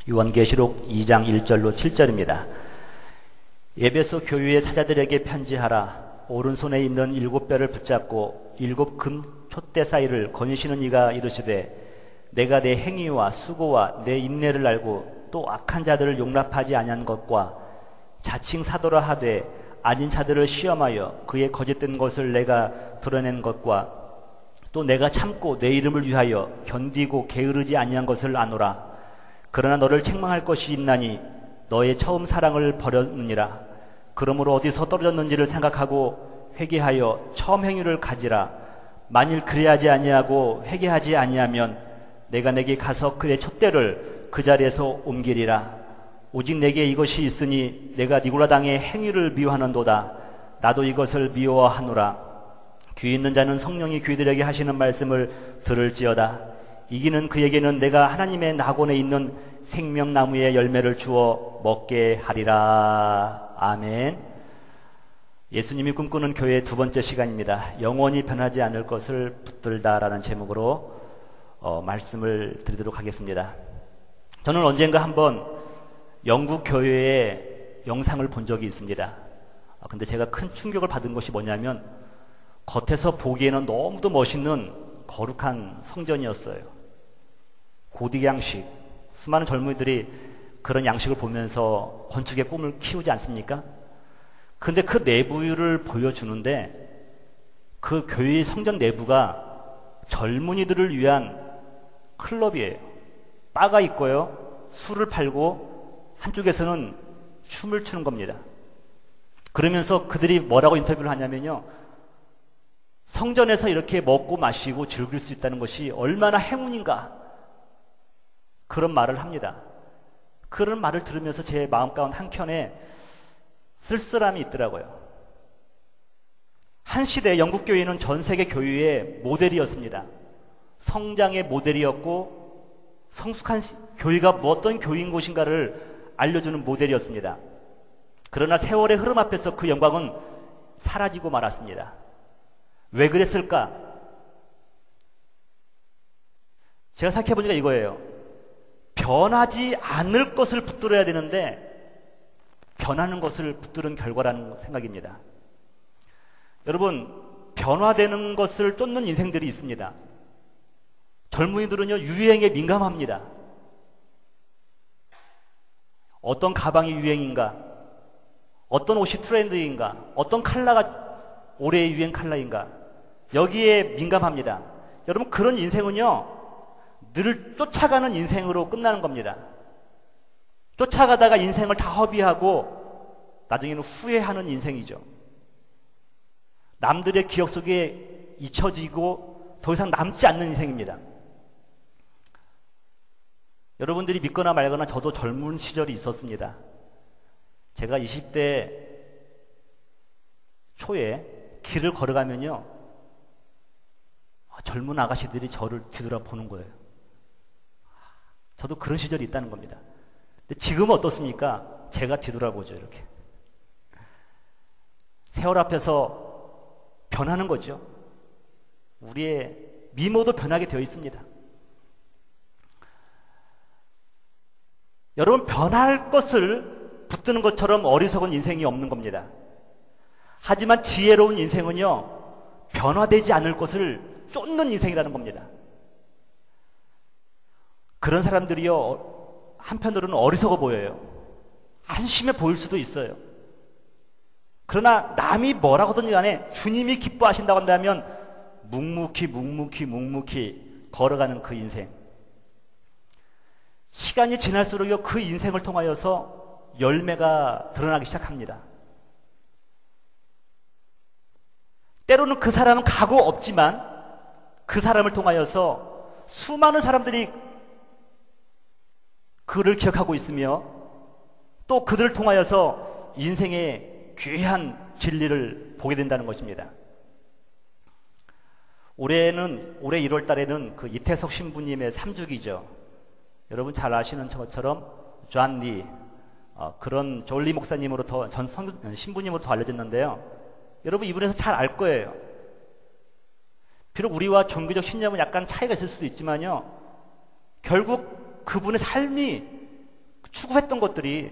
요한계시록 2장 1절로 7절입니다. 에베소 교회의 사자들에게 편지하라. 오른손에 있는 7뼈를 붙잡고 7금 촛대 사이를 거니시는 이가 이르시되 내가 내 행위와 수고와 내 인내를 알고 또 악한 자들을 용납하지 아니한 것과 자칭 사도라 하되 아닌 자들을 시험하여 그의 거짓된 것을 내가 드러낸 것과 또 내가 참고 내 이름을 위하여 견디고 게으르지 아니한 것을 아노라. 그러나 너를 책망할 것이 있나니 너의 처음 사랑을 버렸느니라. 그러므로 어디서 떨어졌는지를 생각하고 회개하여 처음 행위를 가지라. 만일 그래야지 아니하고 회개하지 아니하면 내가 내게 가서 그의 촛대를 그 자리에서 옮기리라. 오직 내게 이것이 있으니 내가 니고라 당의 행위를 미워하는도다. 나도 이것을 미워하노라. 귀 있는 자는 성령이 귀들에게 하시는 말씀을 들을지어다. 이기는 그에게는 내가 하나님의 낙원에 있는 생명나무의 열매를 주어 먹게 하리라. 아멘. 예수님이 꿈꾸는 교회의 두 번째 시간입니다. 영원히 변하지 않을 것을 붙들다라는 제목으로 말씀을 드리도록 하겠습니다. 저는 언젠가 한번 영국 교회의 영상을 본 적이 있습니다. 근데 제가 큰 충격을 받은 것이 뭐냐면 겉에서 보기에는 너무도 멋있는 거룩한 성전이었어요. 고딕 양식, 수많은 젊은이들이 그런 양식을 보면서 건축의 꿈을 키우지 않습니까? 근데 그 내부를 보여주는데 그 교회의 성전 내부가 젊은이들을 위한 클럽이에요. 바가 있고요, 술을 팔고 한쪽에서는 춤을 추는 겁니다. 그러면서 그들이 뭐라고 인터뷰를 하냐면요, 성전에서 이렇게 먹고 마시고 즐길 수 있다는 것이 얼마나 행운인가, 그런 말을 합니다. 그런 말을 들으면서 제 마음 가운데 한켠에 쓸쓸함이 있더라고요. 한 시대 영국 교회는 전 세계 교회의 모델이었습니다. 성장의 모델이었고 성숙한 교회가 어떤 교회인 것인가를 알려주는 모델이었습니다. 그러나 세월의 흐름 앞에서 그 영광은 사라지고 말았습니다. 왜 그랬을까? 제가 생각해보니까 이거예요. 변하지 않을 것을 붙들어야 되는데 변하는 것을 붙들은 결과라는 생각입니다. 여러분, 변화되는 것을 쫓는 인생들이 있습니다. 젊은이들은요, 유행에 민감합니다. 어떤 가방이 유행인가, 어떤 옷이 트렌드인가, 어떤 컬러가 올해의 유행 컬러인가, 여기에 민감합니다. 여러분, 그런 인생은요, 늘 쫓아가는 인생으로 끝나는 겁니다. 쫓아가다가 인생을 다 허비하고 나중에는 후회하는 인생이죠. 남들의 기억 속에 잊혀지고 더 이상 남지 않는 인생입니다. 여러분들이 믿거나 말거나 저도 젊은 시절이 있었습니다. 제가 20대 초에 길을 걸어가면요, 젊은 아가씨들이 저를 뒤돌아보는 거예요. 저도 그런 시절이 있다는 겁니다. 근데 지금은 어떻습니까? 제가 뒤돌아보죠, 이렇게. 세월 앞에서 변하는 거죠. 우리의 미모도 변하게 되어 있습니다. 여러분, 변할 것을 붙드는 것처럼 어리석은 인생이 없는 겁니다. 하지만 지혜로운 인생은요, 변화되지 않을 것을 쫓는 인생이라는 겁니다. 그런 사람들이요, 한편으로는 어리석어 보여요. 한심해 보일 수도 있어요. 그러나 남이 뭐라고든 간에 주님이 기뻐하신다고 한다면 묵묵히 걸어가는 그 인생. 시간이 지날수록요, 그 인생을 통하여서 열매가 드러나기 시작합니다. 때로는 그 사람은 각오 없지만 그 사람을 통하여서 수많은 사람들이 그를 기억하고 있으며 또 그들을 통하여서 인생의 귀한 진리를 보게 된다는 것입니다. 올해 1월 달에는 그 이태석 신부님의 3주기죠. 여러분 잘 아시는 것처럼 존 리, 그런 존리 목사님으로 전 신부님으로 더 알려졌는데요. 여러분 이분에서 잘 알 거예요. 비록 우리와 종교적 신념은 약간 차이가 있을 수도 있지만요, 결국 그분의 삶이 추구했던 것들이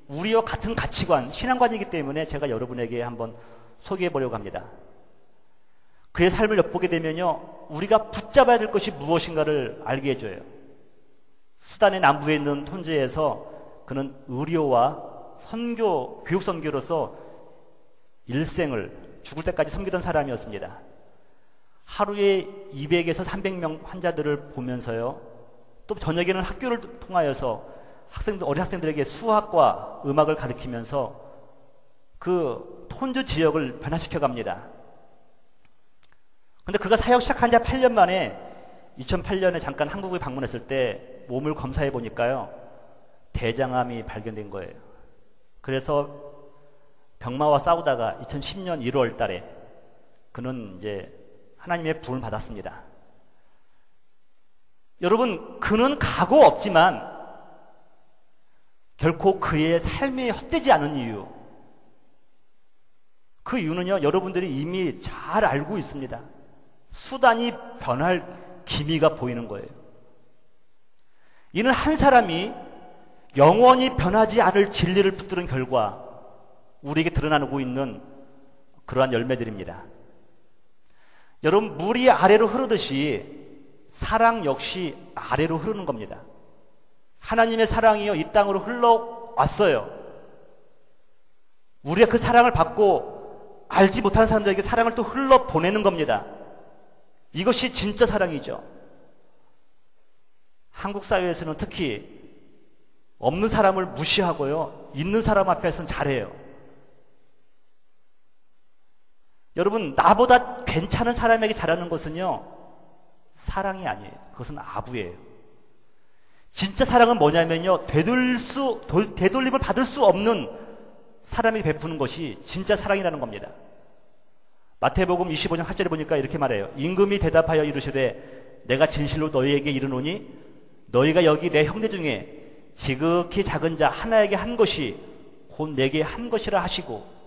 우리와 같은 가치관, 신앙관이기 때문에 제가 여러분에게 한번 소개해 보려고 합니다. 그의 삶을 엿보게 되면요, 우리가 붙잡아야 될 것이 무엇인가를 알게 해줘요. 수단의 남부에 있는 톤즈에서 그는 의료와 선교, 교육 선교로서 일생을 죽을 때까지 섬기던 사람이었습니다. 하루에 200에서 300명 환자들을 보면서요, 또 저녁에는 학교를 통하여서 어린 학생들에게 수학과 음악을 가르치면서 그 톤즈 지역을 변화시켜 갑니다. 근데 그가 사역 시작한 지 8년 만에 2008년에 잠깐 한국에 방문했을 때 몸을 검사해 보니까요, 대장암이 발견된 거예요. 그래서 병마와 싸우다가 2010년 1월 달에 그는 이제 하나님의 부름을 받았습니다. 여러분, 그는 각오 없지만 결코 그의 삶이 헛되지 않은 이유, 그 이유는요, 여러분들이 이미 잘 알고 있습니다. 수단이 변할 기미가 보이는 거예요. 이는 한 사람이 영원히 변하지 않을 진리를 붙드는 결과 우리에게 드러나고 있는 그러한 열매들입니다. 여러분, 물이 아래로 흐르듯이 사랑 역시 아래로 흐르는 겁니다. 하나님의 사랑이요, 이 땅으로 흘러왔어요. 우리가 그 사랑을 받고 알지 못하는 사람들에게 사랑을 또 흘러보내는 겁니다. 이것이 진짜 사랑이죠. 한국 사회에서는 특히 없는 사람을 무시하고요, 있는 사람 앞에서는 잘해요. 여러분, 나보다 괜찮은 사람에게 잘하는 것은요, 사랑이 아니에요. 그것은 아부예요. 진짜 사랑은 뭐냐면요, 되돌림을 받을 수 없는 사람이 베푸는 것이 진짜 사랑이라는 겁니다. 마태복음 25장 4절에 보니까 이렇게 말해요. 임금이 대답하여 이르시되 내가 진실로 너희에게 이르노니 너희가 여기 내 형제 중에 지극히 작은 자 하나에게 한 것이 곧 내게 한 것이라 하시고,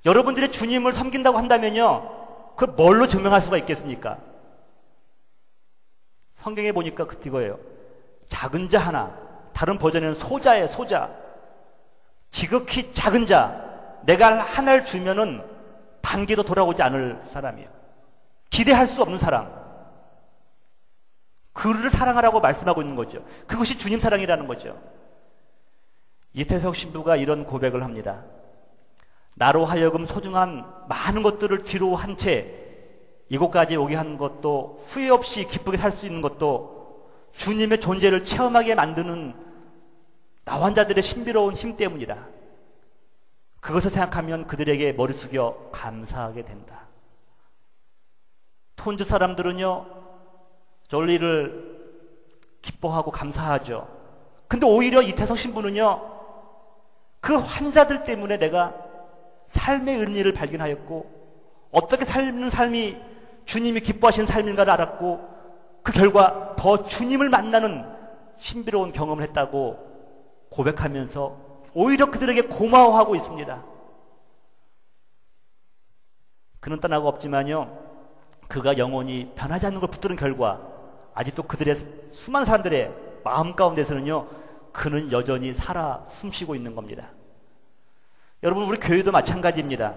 여러분들이 주님을 섬긴다고 한다면요, 그걸 뭘로 증명할 수가 있겠습니까? 성경에 보니까 그거예요. 작은 자 하나, 다른 버전에는 소자예요. 소자. 지극히 작은 자, 내가 하나를 주면은 반기도 돌아오지 않을 사람이에요. 기대할 수 없는 사랑, 그를 사랑하라고 말씀하고 있는 거죠. 그것이 주님 사랑이라는 거죠. 이태석 신부가 이런 고백을 합니다. 나로 하여금 소중한 많은 것들을 뒤로 한 채 이곳까지 오게 한 것도, 후회 없이 기쁘게 살 수 있는 것도 주님의 존재를 체험하게 만드는 나 환자들의 신비로운 힘 때문이다. 그것을 생각하면 그들에게 머리 숙여 감사하게 된다. 톤즈 사람들은요, 졸리를 기뻐하고 감사하죠. 근데 오히려 이태석 신부는요, 그 환자들 때문에 내가 삶의 의미를 발견하였고, 어떻게 사는 삶이 주님이 기뻐하시는 삶인가를 알았고, 그 결과 더 주님을 만나는 신비로운 경험을 했다고 고백하면서 오히려 그들에게 고마워하고 있습니다. 그는 떠나고 없지만요, 그가 영원히 변하지 않는 걸 붙드는 결과 아직도 그들의 수많은 사람들의 마음 가운데서는요, 그는 여전히 살아 숨쉬고 있는 겁니다. 여러분, 우리 교회도 마찬가지입니다.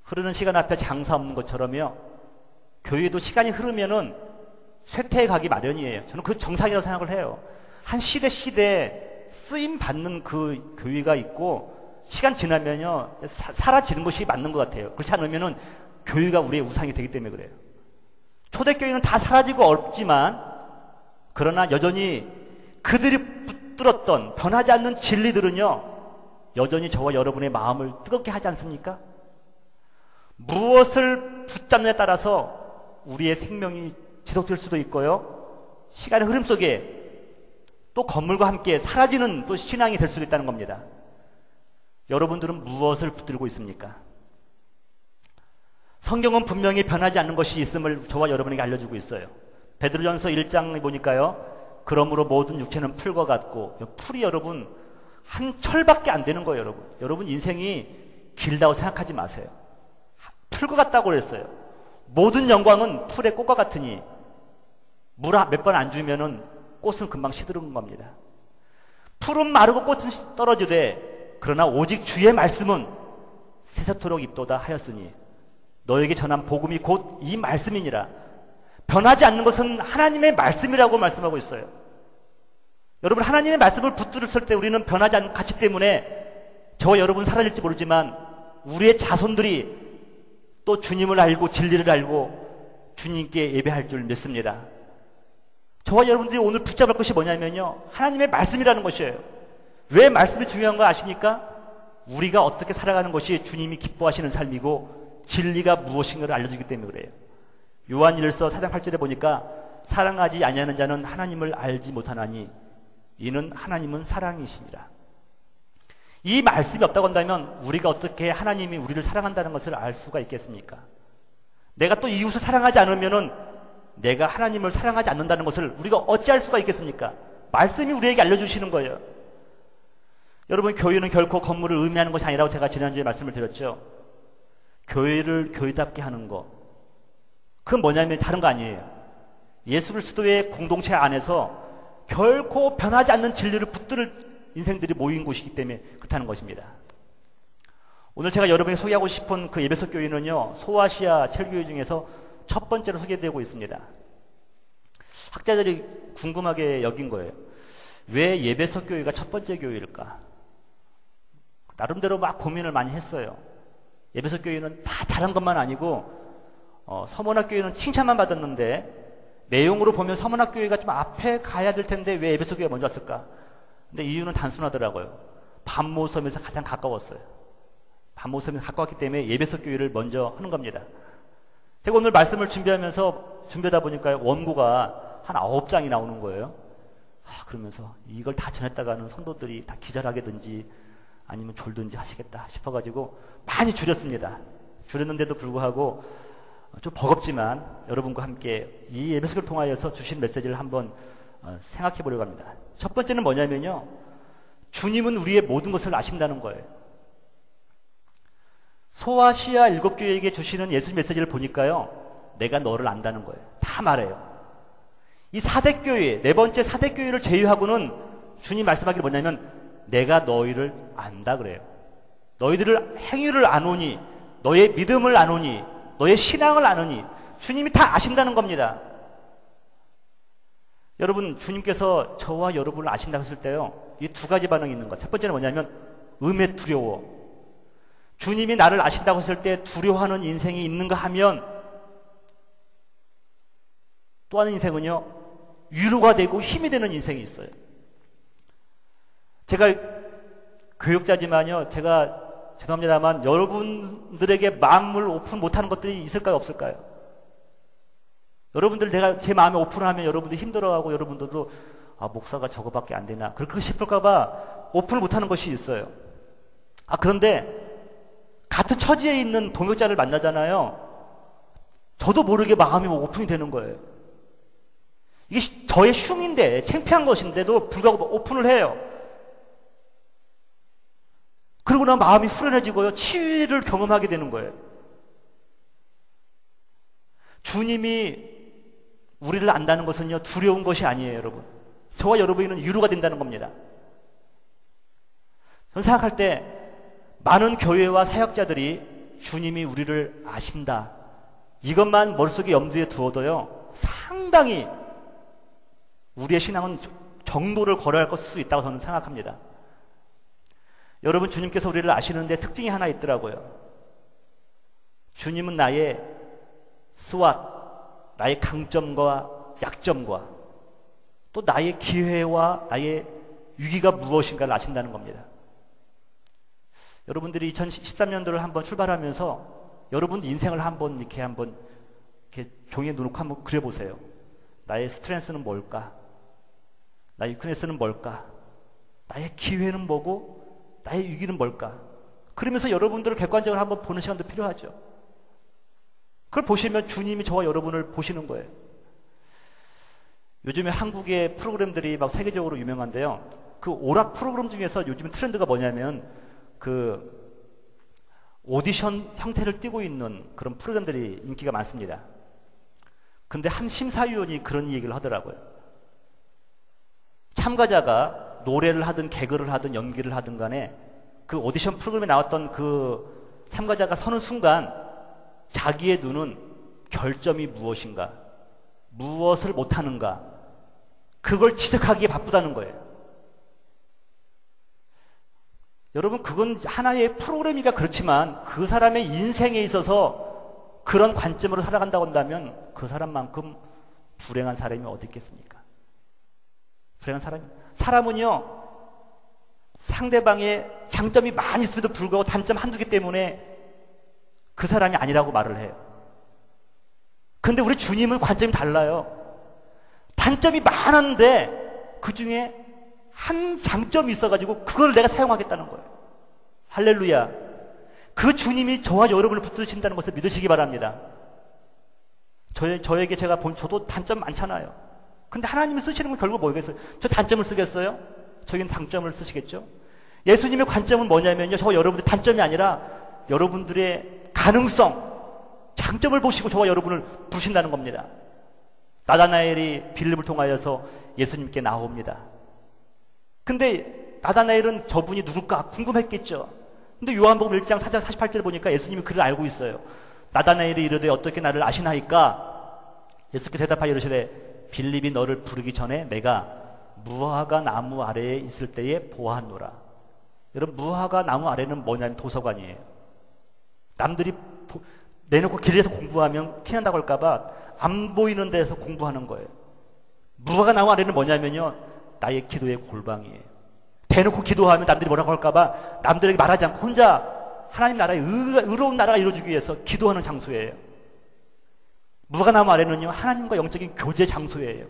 흐르는 시간 앞에 장사 없는 것처럼요, 교회도 시간이 흐르면은 쇠퇴해 가기 마련이에요. 저는 그 정상이라고 생각을 해요. 한 시대에 쓰임 받는 그 교회가 있고, 시간 지나면요, 사라지는 것이 맞는 것 같아요. 그렇지 않으면은 교회가 우리의 우상이 되기 때문에 그래요. 초대교회는 다 사라지고 없지만, 그러나 여전히 그들이 붙들었던 변하지 않는 진리들은요, 여전히 저와 여러분의 마음을 뜨겁게 하지 않습니까? 무엇을 붙잡느냐에 따라서 우리의 생명이 지속될 수도 있고요, 시간의 흐름 속에 또 건물과 함께 사라지는 또 신앙이 될 수도 있다는 겁니다. 여러분들은 무엇을 붙들고 있습니까? 성경은 분명히 변하지 않는 것이 있음을 저와 여러분에게 알려주고 있어요. 베드로전서 1장에 보니까요, 그러므로 모든 육체는 풀과 같고, 풀이 여러분 한 철밖에 안 되는 거예요. 여러분 인생이 길다고 생각하지 마세요. 풀과 같다고 그랬어요. 모든 영광은 풀의 꽃과 같으니 물 몇 번 안 주면은 꽃은 금방 시드는 겁니다. 풀은 마르고 꽃은 떨어지되 그러나 오직 주의 말씀은 세세토록 있도다 하였으니 너에게 전한 복음이 곧 이 말씀이니라. 변하지 않는 것은 하나님의 말씀이라고 말씀하고 있어요. 여러분, 하나님의 말씀을 붙들었을 때 우리는 변하지 않는 가치 때문에 저와 여러분 사라질지 모르지만 우리의 자손들이 또 주님을 알고 진리를 알고 주님께 예배할 줄 믿습니다. 저와 여러분들이 오늘 붙잡을 것이 뭐냐면요, 하나님의 말씀이라는 것이에요. 왜 말씀이 중요한 거 아십니까? 우리가 어떻게 살아가는 것이 주님이 기뻐하시는 삶이고 진리가 무엇인가를 알려주기 때문에 그래요. 요한 1서 4장 8절에 보니까 사랑하지 아니하는 자는 하나님을 알지 못하나니 이는 하나님은 사랑이시니라. 이 말씀이 없다고 한다면 우리가 어떻게 하나님이 우리를 사랑한다는 것을 알 수가 있겠습니까? 내가 또 이웃을 사랑하지 않으면은 내가 하나님을 사랑하지 않는다는 것을 우리가 어찌할 수가 있겠습니까? 말씀이 우리에게 알려주시는 거예요. 여러분, 교회는 결코 건물을 의미하는 것이 아니라고 제가 지난주에 말씀을 드렸죠. 교회를 교회답게 하는 것, 그건 뭐냐면 다른 거 아니에요. 예수 그리스도의 공동체 안에서 결코 변하지 않는 진리를 붙들 인생들이 모인 곳이기 때문에 그렇다는 것입니다. 오늘 제가 여러분에게 소개하고 싶은 그 에베소 교회는요, 소아시아 7교회 중에서 첫 번째로 소개되고 있습니다. 학자들이 궁금하게 여긴 거예요. 왜 에베소 교회가 첫 번째 교회일까? 나름대로 막 고민을 많이 했어요. 에베소 교회는 다 잘한 것만 아니고 서문학 교회는 칭찬만 받았는데 내용으로 보면 서문학 교회가 좀 앞에 가야 될 텐데 왜 에베소 교회가 먼저 왔을까? 근데 이유는 단순하더라고요. 반모섬에서 가장 가까웠어요. 반모섬에서 가까웠기 때문에 에베소 교회를 먼저 하는 겁니다. 제가 오늘 말씀을 준비하다 보니까 원고가 한 9장이 나오는 거예요. 그러면서 이걸 다 전했다가는 성도들이 다 기절하게든지 아니면 졸든지 하시겠다 싶어가지고 많이 줄였습니다. 줄였는데도 불구하고 좀 버겁지만 여러분과 함께 이 에베소서를 통하여서 주신 메시지를 한번 생각해 보려고 합니다. 첫 번째는 뭐냐면요, 주님은 우리의 모든 것을 아신다는 거예요. 소아시아 7교회에게 주시는 예수 메시지를 보니까요, 내가 너를 안다는 거예요. 다 말해요. 이 사대교회, 네 번째 사대교회를 제외하고는 주님 말씀하기를 뭐냐면 내가 너희를 안다 그래요. 너희들을 행위를 아노니, 너의 믿음을 아노니, 너의 신앙을 아노니, 주님이 다 아신다는 겁니다. 여러분, 주님께서 저와 여러분을 아신다고 했을 때요, 이 두 가지 반응이 있는 것. 첫 번째는 뭐냐면 음에 두려워. 주님이 나를 아신다고 했을 때 두려워하는 인생이 있는가 하면 또 하는 인생은요, 위로가 되고 힘이 되는 인생이 있어요. 제가 교육자지만요, 제가 죄송합니다만 여러분들에게 마음을 오픈 못하는 것들이 있을까요, 없을까요? 여러분들 내가 제 마음에 오픈하면 여러분들이 힘들어하고 여러분들도 목사가 저거밖에 안 되나 그렇게 싶을까봐 오픈을 못하는 것이 있어요. 그런데 같은 처지에 있는 동역자를 만나잖아요. 저도 모르게 마음이 오픈이 되는 거예요. 이게 저의 흉인데, 창피한 것인데도 불구하고 오픈을 해요. 그러고 나면 마음이 후련해지고요, 치유를 경험하게 되는 거예요. 주님이 우리를 안다는 것은요, 두려운 것이 아니에요, 여러분. 저와 여러분에게는 위로가 된다는 겁니다. 저는 생각할 때 많은 교회와 사역자들이 주님이 우리를 아신다, 이것만 머릿속에 염두에 두어도요, 상당히 우리의 신앙은 정도를 걸어야 할 수 있다고 저는 생각합니다. 여러분, 주님께서 우리를 아시는데 특징이 하나 있더라고요. 주님은 나의 스왓, 나의 강점과 약점과 또 나의 기회와 나의 위기가 무엇인가를 아신다는 겁니다. 여러분들이 2013년도를 한번 출발하면서 여러분들 인생을 한번 이렇게 종이에 놓고 한번 그려보세요. 나의 스트렝스는 뭘까? 나의 위크네스는 뭘까? 나의 기회는 뭐고 나의 위기는 뭘까? 그러면서 여러분들을 객관적으로 한번 보는 시간도 필요하죠. 그걸 보시면 주님이 저와 여러분을 보시는 거예요. 요즘에 한국의 프로그램들이 막 세계적으로 유명한데요, 그 오락 프로그램 중에서 요즘 트렌드가 뭐냐면 그 오디션 형태를 띠고 있는 그런 프로그램들이 인기가 많습니다. 근데 한 심사위원이 그런 얘기를 하더라고요. 참가자가 노래를 하든 개그를 하든 연기를 하든 간에 그 오디션 프로그램에 나왔던 그 참가자가 서는 순간 자기의 눈은 결점이 무엇인가, 무엇을 못하는가, 그걸 지적하기에 바쁘다는 거예요. 여러분, 그건 하나의 프로그램이가 그렇지만 그 사람의 인생에 있어서 그런 관점으로 살아간다고 한다면 그 사람만큼 불행한 사람이 어디 있겠습니까? 불행한 사람은요, 상대방의 장점이 많이 있음에도 불구하고 단점 한두 개 때문에 그 사람이 아니라고 말을 해요. 그런데 우리 주님은 관점이 달라요. 단점이 많은데 그 중에 한 장점이 있어가지고 그걸 내가 사용하겠다는 거예요. 할렐루야. 그 주님이 저와 여러분을 붙드신다는 것을 믿으시기 바랍니다. 저에게 저도 단점 많잖아요. 근데 하나님이 쓰시는 건 결국 뭐겠어요? 저 단점을 쓰겠어요? 저희는 장점을 쓰시겠죠? 예수님의 관점은 뭐냐면요, 저와 여러분들의 단점이 아니라 여러분들의 가능성, 장점을 보시고 저와 여러분을 부르신다는 겁니다. 나다나엘이 빌립을 통하여서 예수님께 나옵니다. 근데 나다나엘은 저분이 누굴까 궁금했겠죠. 근데 요한복음 1장 4장 48절에 보니까 예수님이 그를 알고 있어요. 나다나엘이 이르되 어떻게 나를 아시나이까? 예수께서 대답하여 이르시되 빌립이 너를 부르기 전에 내가 무화과 나무 아래에 있을 때에 보았노라. 여러분, 무화과 나무 아래는 뭐냐면 도서관이에요. 남들이 내놓고 길에서 공부하면 티난다고 할까봐 안 보이는 데서 공부하는 거예요. 무화과 나무 아래는 뭐냐면요, 나의 기도의 골방이에요. 대놓고 기도하면 남들이 뭐라고 할까봐 남들에게 말하지 않고 혼자 하나님 나라의 의로운 나라가 이루어지기 위해서 기도하는 장소예요. 무화과 나무 아래는요, 하나님과 영적인 교제 장소예요.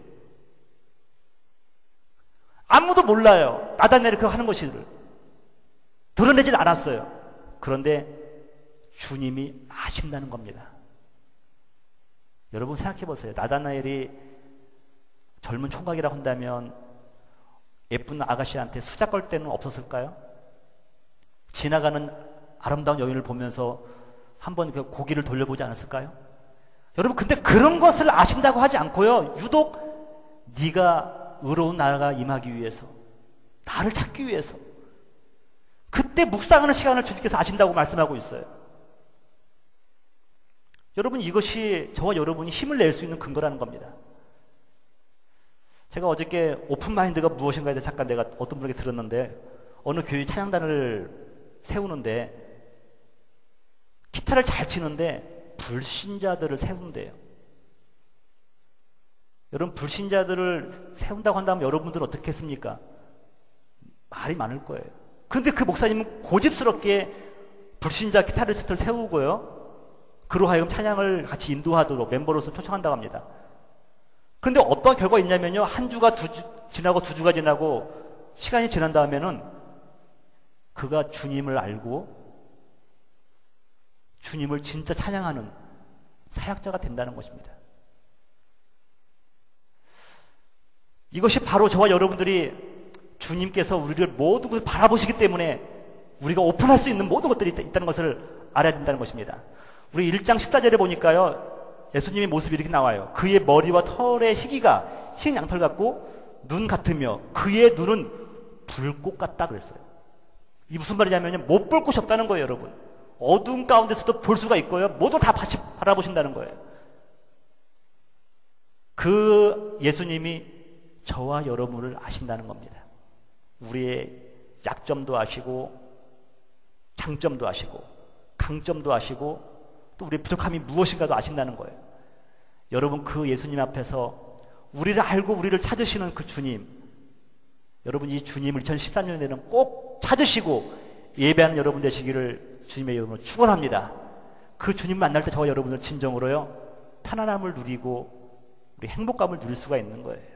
아무도 몰라요. 나다나엘이 그거 하는 것을 드러내질 않았어요. 그런데 주님이 아신다는 겁니다. 여러분 생각해 보세요. 나다나엘이 젊은 총각이라고 한다면 예쁜 아가씨한테 수작 걸 때는 없었을까요? 지나가는 아름다운 여인을 보면서 한번 그 고개를 돌려보지 않았을까요? 여러분, 근데 그런 것을 아신다고 하지 않고요, 유독 네가 의로운 나라가 임하기 위해서, 나를 찾기 위해서, 그때 묵상하는 시간을 주님께서 아신다고 말씀하고 있어요. 여러분, 이것이 저와 여러분이 힘을 낼 수 있는 근거라는 겁니다. 제가 어저께 오픈마인드가 무엇인가에 대해서 잠깐 내가 어떤 분에게 들었는데, 어느 교회 찬양단을 세우는데 기타를 잘 치는데 불신자들을 세운대요. 여러분, 불신자들을 세운다고 한다면 여러분들은 어떻게 했습니까? 말이 많을 거예요. 그런데 그 목사님은 고집스럽게 불신자 기타리스트를 세우고요, 그로 하여금 찬양을 같이 인도하도록 멤버로서 초청한다고 합니다. 그런데 어떤 결과가 있냐면요, 한 주가 지나고 두 주가 지나고 시간이 지난 다음에는 그가 주님을 알고 주님을 진짜 찬양하는 사역자가 된다는 것입니다. 이것이 바로 저와 여러분들이 주님께서 우리를 모두 바라보시기 때문에 우리가 오픈할 수 있는 모든 것들이 있다는 것을 알아야 된다는 것입니다. 우리 1장 14절에 보니까요, 예수님의 모습이 이렇게 나와요. 그의 머리와 털의 희기가 흰 양털 같고 눈 같으며 그의 눈은 불꽃 같다 그랬어요. 이 무슨 말이냐면 못 볼 곳이 없다는 거예요. 여러분, 어두운 가운데서도 볼 수가 있고요, 모두 다 같이 바라보신다는 거예요. 그 예수님이 저와 여러분을 아신다는 겁니다. 우리의 약점도 아시고 장점도 아시고 강점도 아시고 또 우리의 부족함이 무엇인가도 아신다는 거예요. 여러분, 그 예수님 앞에서 우리를 알고 우리를 찾으시는 그 주님, 여러분 이 주님을 2013년에는 꼭 찾으시고 예배하는 여러분 되시기를 주님의 이름으로 축원합니다. 그 주님 만날 때 저와 여러분을 진정으로요, 편안함을 누리고 우리 행복감을 누릴 수가 있는 거예요.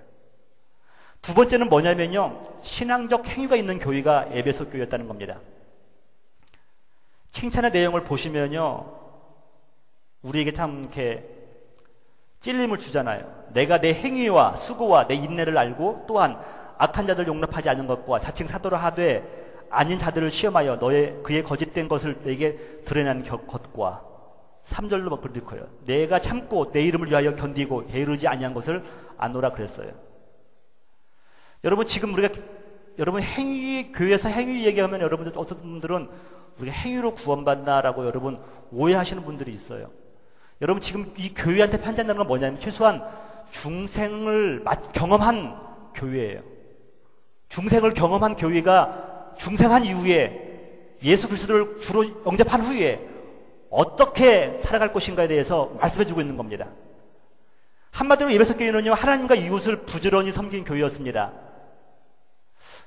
두 번째는 뭐냐면요, 신앙적 행위가 있는 교회가 에베소 교회였다는 겁니다. 칭찬의 내용을 보시면요, 우리에게 참 이렇게 찔림을 주잖아요. 내가 내 행위와 수고와 내 인내를 알고 또한 악한 자들 용납하지 않는 것과 자칭 사도를 하되 아닌 자들을 시험하여 그의 거짓된 것을 내게 드러내는 것과 3절로 그렇고요. 내가 참고 내 이름을 위하여 견디고 게으르지 아니한 것을 아노라 그랬어요. 여러분, 지금 우리가 여러분 교회에서 행위 얘기하면 여러분들 어떤 분들은 우리가 행위로 구원받나라고 여러분 오해하시는 분들이 있어요. 여러분 지금 이 교회한테 편지한다는 건 뭐냐면 최소한 중생을 경험한 교회예요. 중생을 경험한 교회가 중생한 이후에 예수 그리스도를 주로 영접한 후에 어떻게 살아갈 것인가에 대해서 말씀해주고 있는 겁니다. 한마디로 에베소 교회는요, 하나님과 이웃을 부지런히 섬긴 교회였습니다.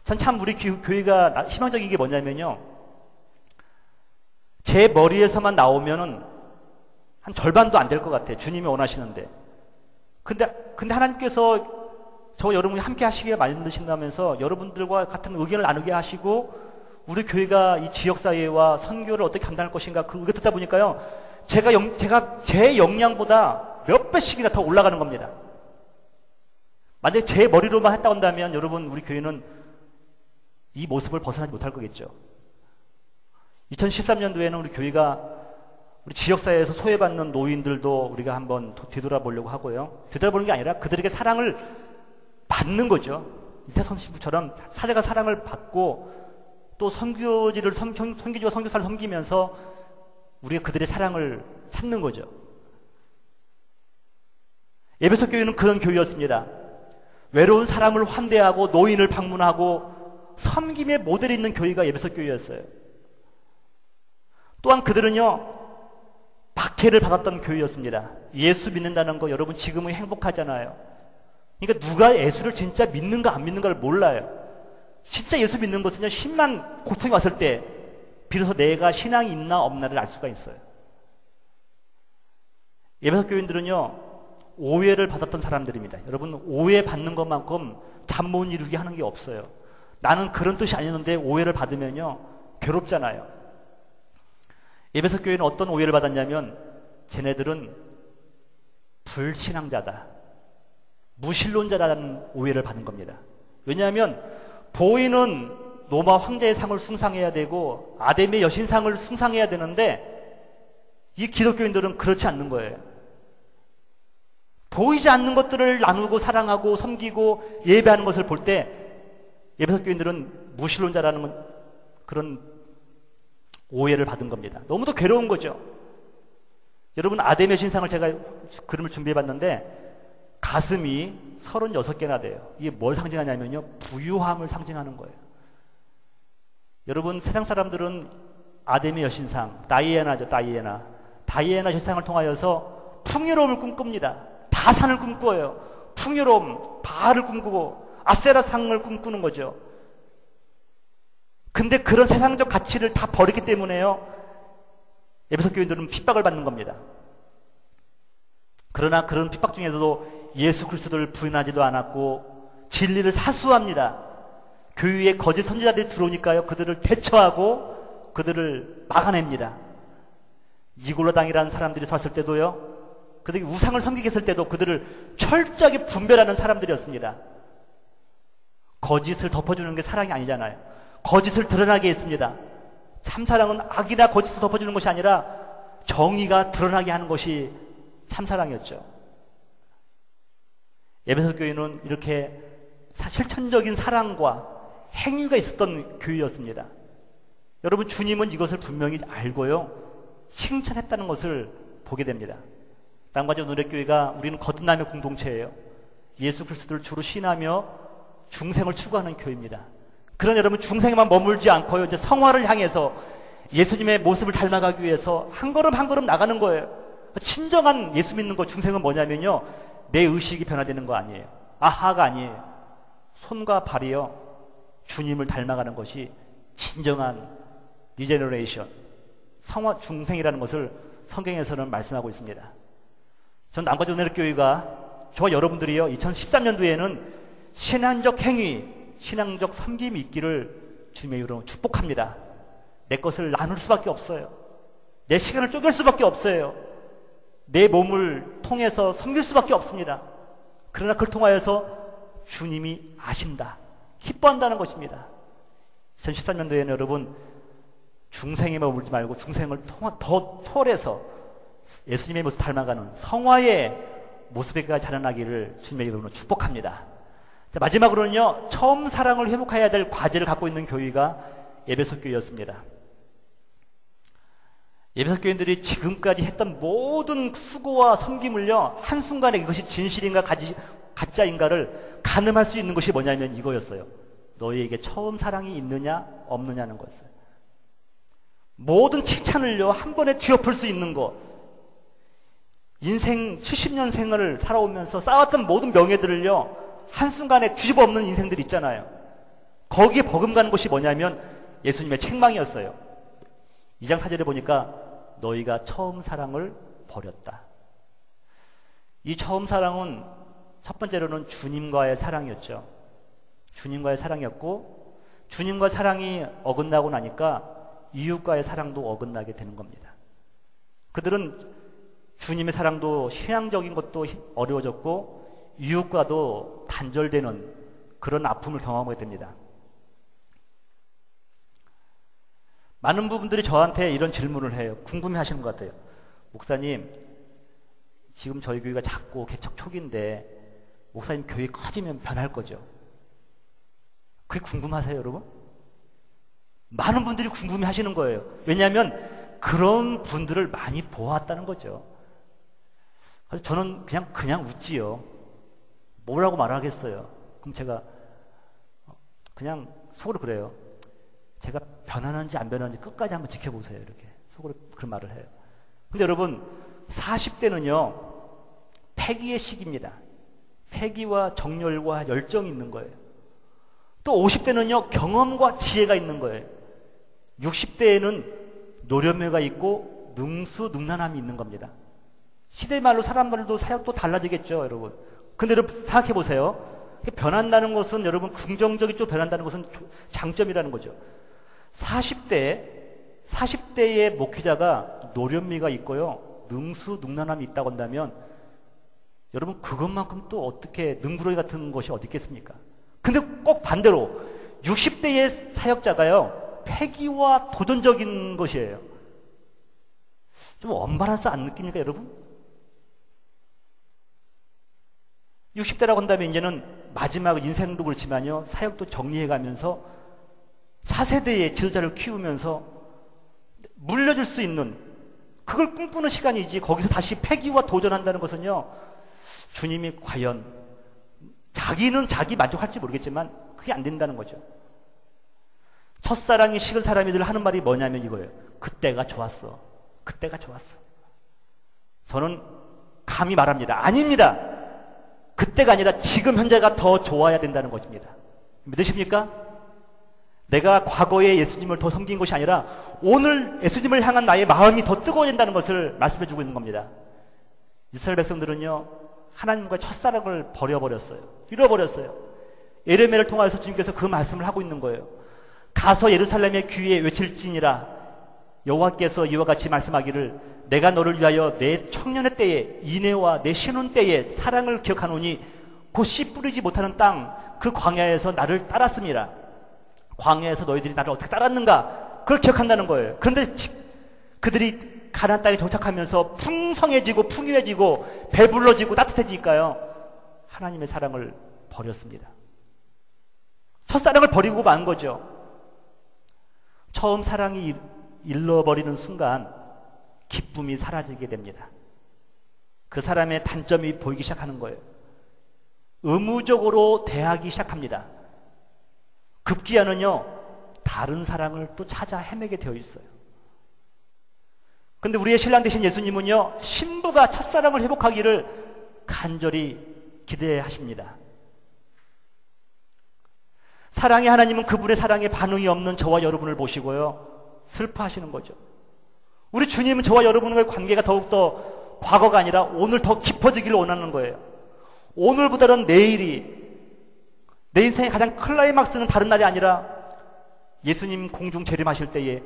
전 참 우리 교회가 희망적인 게 뭐냐면요, 제 머리에서만 나오면은 한 절반도 안 될 것 같아요. 주님이 원하시는데. 근데 하나님께서 저와 여러분이 함께 하시게 만드신다면서 여러분들과 같은 의견을 나누게 하시고 우리 교회가 이 지역사회와 선교를 어떻게 감당할 것인가 그 의견 듣다 보니까요, 제가 제 역량보다 몇 배씩이나 더 올라가는 겁니다. 만약에 제 머리로만 했다 온다면 여러분 우리 교회는 이 모습을 벗어나지 못할 거겠죠. 2013년도에는 우리 교회가 우리 지역사회에서 소외받는 노인들도 우리가 한번 되돌아보려고 하고요. 되돌아보는 게 아니라 그들에게 사랑을 받는 거죠. 이태선 신부처럼 사제가 사랑을 받고 또 선교지와 선교사를 섬기면서 우리가 그들의 사랑을 찾는 거죠. 에베소 교회는 그런 교회였습니다. 외로운 사람을 환대하고 노인을 방문하고 섬김의 모델이 있는 교회가 에베소 교회였어요. 또한 그들은요, 박해를 받았던 교회였습니다. 예수 믿는다는 거 여러분 지금은 행복하잖아요. 그러니까 누가 예수를 진짜 믿는가 안 믿는가를 몰라요. 진짜 예수 믿는 것은요, 심한 고통이 왔을 때 비로소 내가 신앙이 있나 없나를 알 수가 있어요. 에베소 교인들은요, 오해를 받았던 사람들입니다. 여러분, 오해받는 것만큼 잠 못 이루게 하는 게 없어요. 나는 그런 뜻이 아니었는데 오해를 받으면요, 괴롭잖아요. 에베소 교회는 어떤 오해를 받았냐면, 쟤네들은 불신앙자다, 무신론자라는 오해를 받은 겁니다. 왜냐하면 보이는 로마 황제의 상을 숭상해야 되고 아담의 여신상을 숭상해야 되는데 이 기독교인들은 그렇지 않는 거예요. 보이지 않는 것들을 나누고 사랑하고 섬기고 예배하는 것을 볼 때 에베소 교인들은 무신론자라는 그런 오해를 받은 겁니다. 너무도 괴로운 거죠. 여러분, 아담의 신상을 제가 그림을 준비해봤는데 가슴이 36개나 돼요. 이게 뭘 상징하냐면요, 부유함을 상징하는 거예요. 여러분, 세상 사람들은 아담의 여신상, 다이애나죠, 다이애나 여신상을 통하여서 풍요로움을 꿈꿉니다. 다산을 꿈꿔요. 풍요로움, 바알을 꿈꾸고 아세라 상을 꿈꾸는 거죠. 근데 그런 세상적 가치를 다 버렸기 때문에요, 에베소 교인들은 핍박을 받는 겁니다. 그러나 그런 핍박 중에서도 예수 그리스도를 부인하지도 않았고 진리를 사수합니다. 교회에 거짓 선지자들이 들어오니까요, 그들을 대처하고 그들을 막아냅니다. 니골로 당이라는 사람들이 왔을 때도요, 그들이 우상을 섬기게 했을 때도 그들을 철저하게 분별하는 사람들이었습니다. 거짓을 덮어주는 게 사랑이 아니잖아요. 거짓을 드러나게 했습니다. 참사랑은 악이나 거짓을 덮어주는 것이 아니라 정의가 드러나게 하는 것이 참사랑이었죠. 에베소 교회는 이렇게 실천적인 사랑과 행위가 있었던 교회였습니다. 여러분, 주님은 이것을 분명히 알고요, 칭찬했다는 것을 보게 됩니다. 땅바지 누레교회가 우리는 거듭남의 공동체예요. 예수 그리스도를 주로 신하며 중생을 추구하는 교회입니다. 그런 여러분, 중생에만 머물지 않고요, 이제 성화를 향해서 예수님의 모습을 닮아가기 위해서 한 걸음 한 걸음 나가는 거예요. 진정한 예수 믿는 거, 중생은 뭐냐면요, 내 의식이 변화되는 거 아니에요. 아하가 아니에요. 손과 발이요, 주님을 닮아가는 것이 진정한 리제너레이션, 성화 중생이라는 것을 성경에서는 말씀하고 있습니다. 전 남가주 은혜교회가 저와 여러분들이요, 2013년도에는 신앙적 행위, 신앙적 섬김이 있기를 주님의 이름으로 축복합니다. 내 것을 나눌 수밖에 없어요. 내 시간을 쪼갤 수밖에 없어요. 내 몸을 통해서 섬길 수밖에 없습니다. 그러나 그걸 통하여서 주님이 아신다, 기뻐한다는 것입니다. 2013년도에는 여러분, 중생에 머물지 말고 중생을 더 초월해서 예수님의 모습 닮아가는 성화의 모습에까지 자라나기를 주님의 이름으로 축복합니다. 자, 마지막으로는요, 처음 사랑을 회복해야 될 과제를 갖고 있는 교회가 에베소 교회였습니다. 에베소 교인들이 지금까지 했던 모든 수고와 섬김을요, 한순간에 이것이 진실인가 가짜인가를 가늠할 수 있는 것이 뭐냐면 이거였어요. 너희에게 처음 사랑이 있느냐 없느냐는 거였어요. 모든 칭찬을요, 한 번에 뒤엎을 수 있는 것. 인생 70년생을 살아오면서 쌓았던 모든 명예들을요, 한순간에 뒤집어 엎는 인생들이 있잖아요. 거기에 버금가는 것이 뭐냐면 예수님의 책망이었어요. 2장 4절에 보니까 너희가 처음 사랑을 버렸다. 이 처음 사랑은 첫 번째로는 주님과의 사랑이었죠. 주님과의 사랑이었고, 주님과의 사랑이 어긋나고 나니까 이웃과의 사랑도 어긋나게 되는 겁니다. 그들은 주님의 사랑도 신앙적인 것도 어려워졌고 이웃과도 단절되는 그런 아픔을 경험하게 됩니다. 많은 부분들이 저한테 이런 질문을 해요. 궁금해 하시는 것 같아요. 목사님, 지금 저희 교회가 작고 개척 초기인데 목사님 교회 커지면 변할 거죠? 그게 궁금하세요, 여러분? 많은 분들이 궁금해 하시는 거예요. 왜냐하면 그런 분들을 많이 보았다는 거죠. 그래서 저는 그냥 웃지요. 뭐라고 말하겠어요? 그럼 제가 그냥 속으로 그래요. 제가 변하는지 안 변하는지 끝까지 한번 지켜보세요. 이렇게 속으로 그런 말을 해요. 근데 여러분, 40대는요 패기의 시기입니다. 패기와 정열과 열정이 있는 거예요. 또 50대는요 경험과 지혜가 있는 거예요. 60대에는 노련미가 있고 능수능란함이 있는 겁니다. 시대말로 사람들도 사역도 달라지겠죠, 여러분. 근데 여러분 생각해 보세요. 변한다는 것은, 여러분, 긍정적인 쪽으로 변한다는 것은 장점이라는 거죠. 40대의 목회자가 노련미가 있고요, 능수능란함이 있다고 한다면 여러분 그것만큼 또 어떻게 능구렁이 같은 것이 어디 있겠습니까? 근데 꼭 반대로 60대의 사역자가요 패기와 도전적인 것이에요. 좀 언밸런스 안 느낍니까, 여러분? 60대라고 한다면 이제는 마지막 인생도 그렇지만요 사역도 정리해가면서 차세대의 지도자를 키우면서 물려줄 수 있는 그걸 꿈꾸는 시간이지, 거기서 다시 패기와 도전한다는 것은요 주님이 과연 자기는 자기 만족할지 모르겠지만 그게 안 된다는 거죠. 첫사랑이 식은 사람이 늘 하는 말이 뭐냐면 이거예요. 그때가 좋았어. 그때가 좋았어. 저는 감히 말합니다. 아닙니다. 그때가 아니라 지금 현재가 더 좋아야 된다는 것입니다. 믿으십니까? 내가 과거에 예수님을 더 섬긴 것이 아니라 오늘 예수님을 향한 나의 마음이 더 뜨거워진다는 것을 말씀해 주고 있는 겁니다. 이스라엘 백성들은요 하나님과 첫사랑을 버려버렸어요. 잃어버렸어요. 예레미야를 통해서 주님께서 그 말씀을 하고 있는 거예요. 가서 예루살렘의 귀에 외칠지니라 여호와께서 이와 같이 말씀하기를 내가 너를 위하여 내 청년의 때에 이내와 내 신혼 때에 사랑을 기억하노니 곧 씨 뿌리지 못하는 땅 그 광야에서 나를 따랐습니다. 광야에서 너희들이 나를 어떻게 따랐는가 그걸 기억한다는 거예요. 그런데 그들이 가나안 땅에 정착하면서 풍성해지고 풍요해지고 배불러지고 따뜻해지니까요 하나님의 사랑을 버렸습니다. 첫사랑을 버리고 만 거죠. 처음 사랑이 잃어버리는 순간 기쁨이 사라지게 됩니다. 그 사람의 단점이 보이기 시작하는 거예요. 의무적으로 대하기 시작합니다. 급기야는요 다른 사랑을 또 찾아 헤매게 되어 있어요. 근데 우리의 신랑 되신 예수님은요 신부가 첫사랑을 회복하기를 간절히 기대하십니다. 사랑의 하나님은 그분의 사랑에 반응이 없는 저와 여러분을 보시고요 슬퍼하시는 거죠. 우리 주님은 저와 여러분과의 관계가 더욱더 과거가 아니라 오늘 더 깊어지기를 원하는 거예요. 오늘보다는 내일이, 내 인생의 가장 클라이막스는 다른 날이 아니라 예수님 공중 재림하실 때에,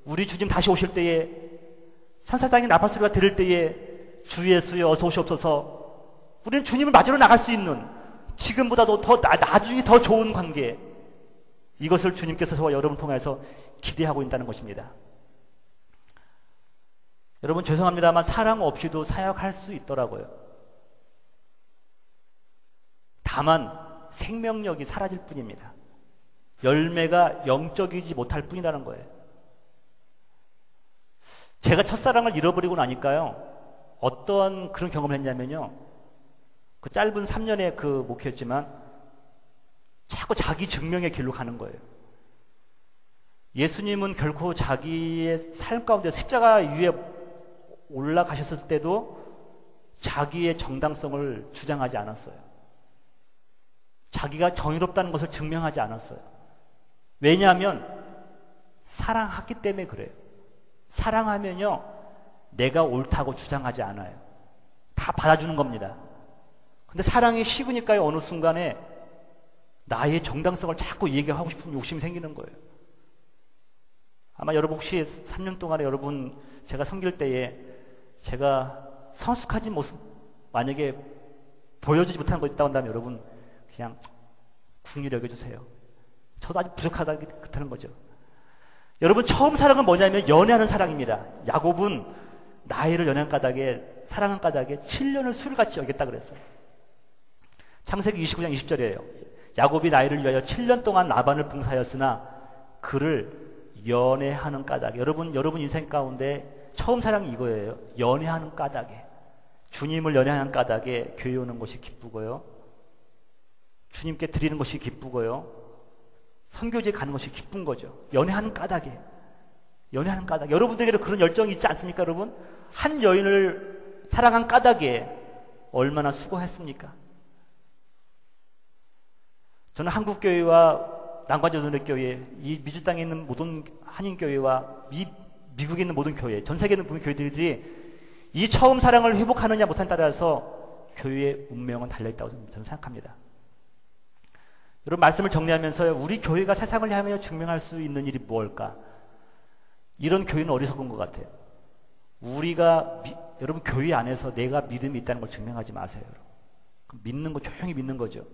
우리 주님 다시 오실 때에, 천사장의 나팔소리가 들릴 때에 주 예수여 어서 오시옵소서, 우리는 주님을 맞으러 나갈 수 있는 지금보다도 더 나중에 더 좋은 관계, 이것을 주님께서 저와 여러분 통해서 기대하고 있다는 것입니다. 여러분 죄송합니다만 사랑 없이도 사역할 수 있더라고요. 다만 생명력이 사라질 뿐입니다. 열매가 영적이지 못할 뿐이라는 거예요. 제가 첫사랑을 잃어버리고 나니까요, 어떤 그런 경험을 했냐면요, 그 짧은 3년의 그 목회였지만 자꾸 자기 증명의 길로 가는 거예요. 예수님은 결코 자기의 삶 가운데 십자가 위에 올라가셨을 때도 자기의 정당성을 주장하지 않았어요. 자기가 정의롭다는 것을 증명하지 않았어요. 왜냐하면 사랑하기 때문에 그래요. 사랑하면요, 내가 옳다고 주장하지 않아요. 다 받아주는 겁니다. 근데 사랑이 식으니까요, 어느 순간에 나의 정당성을 자꾸 얘기하고 싶은 욕심이 생기는 거예요. 아마 여러분 혹시 3년 동안에 여러분 제가 섬길 때에 제가 성숙하진 모습 만약에 보여주지 못한 거 있다고 한다면 여러분 그냥 긍휼히 여겨주세요. 저도 아직 부족하다 그렇다는 거죠. 여러분 처음 사랑은 뭐냐면 연애하는 사랑입니다. 야곱은 나이를 연애한 까닭에 사랑한 까닭에 7년을 술같이 여겼다 그랬어요. 창세기 29장 20절이에요. 야곱이 나이를 위하여 7년 동안 라반을 봉사하였으나 그를 연애하는 까닭에, 여러분 인생 가운데 처음 사랑이 이거예요. 연애하는 까닭에, 주님을 연애하는 까닭에 교회 오는 것이 기쁘고요, 주님께 드리는 것이 기쁘고요, 선교지에 가는 것이 기쁜 거죠. 연애하는 까닭에, 연애하는 까닭에. 여러분들에게도 그런 열정이 있지 않습니까? 여러분 한 여인을 사랑한 까닭에 얼마나 수고했습니까? 저는 한국교회와 난관전도교회, 이 미주 땅에 있는 모든 한인교회와 미국에 있는 모든 교회, 전 세계에 있는 모든 교회들이 이 처음 사랑을 회복하느냐 못하느냐에 따라서 교회의 운명은 달려있다고 저는 생각합니다. 여러분 말씀을 정리하면서 우리 교회가 세상을 향하여 증명할 수 있는 일이 무엇일까? 이런 교회는 어리석은 것 같아요. 여러분 교회 안에서 내가 믿음이 있다는 걸 증명하지 마세요. 믿는 거 조용히 믿는 거죠.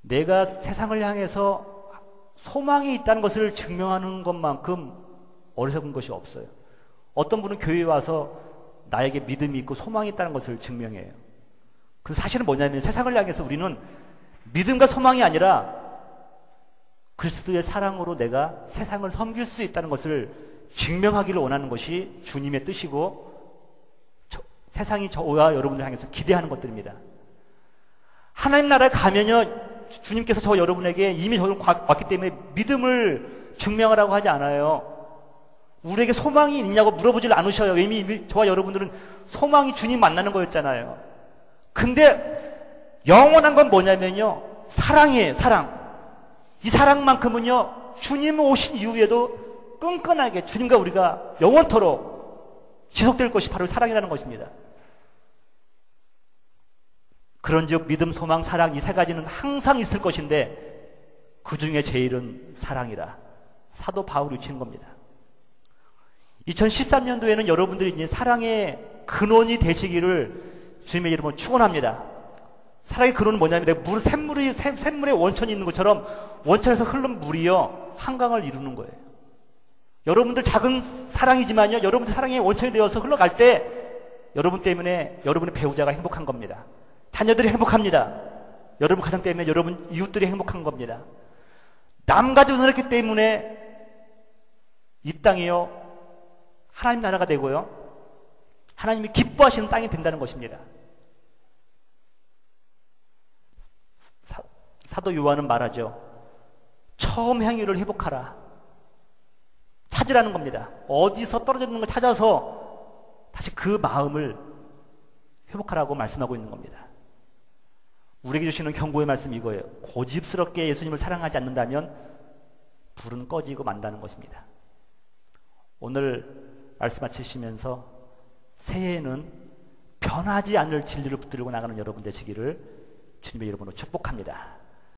내가 세상을 향해서 소망이 있다는 것을 증명하는 것만큼 어리석은 것이 없어요. 어떤 분은 교회에 와서 나에게 믿음이 있고 소망이 있다는 것을 증명해요. 그 사실은 뭐냐면 세상을 향해서 우리는 믿음과 소망이 아니라 그리스도의 사랑으로 내가 세상을 섬길 수 있다는 것을 증명하기를 원하는 것이 주님의 뜻이고 세상이 저와 여러분들 향해서 기대하는 것들입니다. 하나님 나라에 가면요, 주님께서 저 여러분에게 이미 저를 왔기 때문에 믿음을 증명하라고 하지 않아요. 우리에게 소망이 있냐고 물어보질 않으셔요. 이미 저와 여러분들은 소망이 주님 만나는 거였잖아요. 근데 영원한 건 뭐냐면요, 사랑이에요. 사랑. 이 사랑만큼은요, 주님 오신 이후에도 끈끈하게 주님과 우리가 영원토록 지속될 것이 바로 사랑이라는 것입니다. 그런즉 믿음, 소망, 사랑 이 세 가지는 항상 있을 것인데 그 중에 제일은 사랑이라 사도 바울이 외치는 겁니다. 2013년도에는 여러분들이 이제 사랑의 근원이 되시기를 주님의 이름으로 축원합니다. 사랑의 근원은 뭐냐면 샘물에 원천이 있는 것처럼 원천에서 흐르는 물이요 한강을 이루는 거예요. 여러분들 작은 사랑이지만요, 여러분들 사랑의 원천이 되어서 흘러갈 때 여러분 때문에 여러분의 배우자가 행복한 겁니다. 자녀들이 행복합니다. 여러분 가정 때문에 여러분 이웃들이 행복한 겁니다. 남가지 은혜했기 때문에 이 땅이요 하나님 나라가 되고요, 하나님이 기뻐하시는 땅이 된다는 것입니다. 사도 요한은 말하죠. 처음 행위를 회복하라. 찾으라는 겁니다. 어디서 떨어져 있는 걸 찾아서 다시 그 마음을 회복하라고 말씀하고 있는 겁니다. 우리에게 주시는 경고의 말씀이 이거예요. 고집스럽게 예수님을 사랑하지 않는다면 불은 꺼지고 만다는 것입니다. 오늘 말씀 마치시면서 새해에는 변하지 않을 진리를 붙들고 나가는 여러분 되시기를 주님의 이름으로 축복합니다.